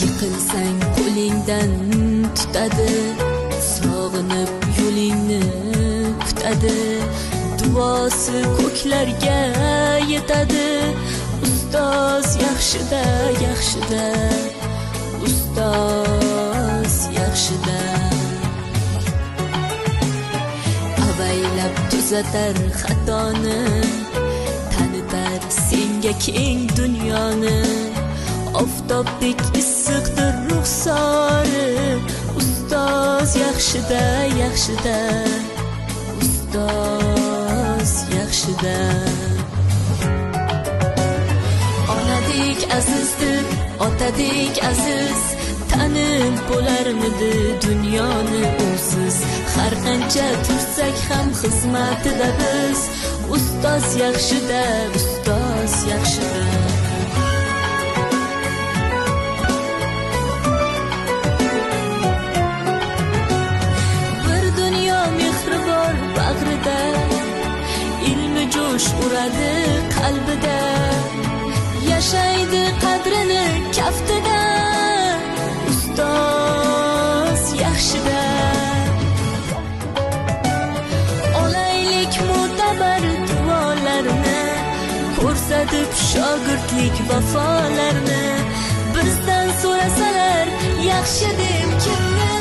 yiqilsang qo'lingdan tutadi, sog'inib yo'lingni kutadi, duosi ko'klarga yetadi. Ustoz yaxshida, yaxshida, ustoz yaxshida. Avaylab tuzatar xatoni, tanitar senga keng dunyoni. Oftobdek issiqdir ruxsori, ustoz yaxshida, yaxshida, ustoz yaxshida. Onadek azizdir, otadek aziz, tanib bo'larmidi dunyoni usiz. Har qancha tursak ham xizmatida biz, ustoz yaxshida, ustoz yaxshida. Bir dunyo mehri bor bag'rida, ilmi jo'sh uradi qalbida, yashaydi qadrini kaftida, ustoz yaxshida. Olaylik mo'tabar duolarni, ko'rsatib shogirdlik vafolarni. Bizdan so'rasalar yaxshi deb kimni,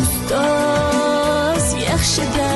ustoz yaxshida.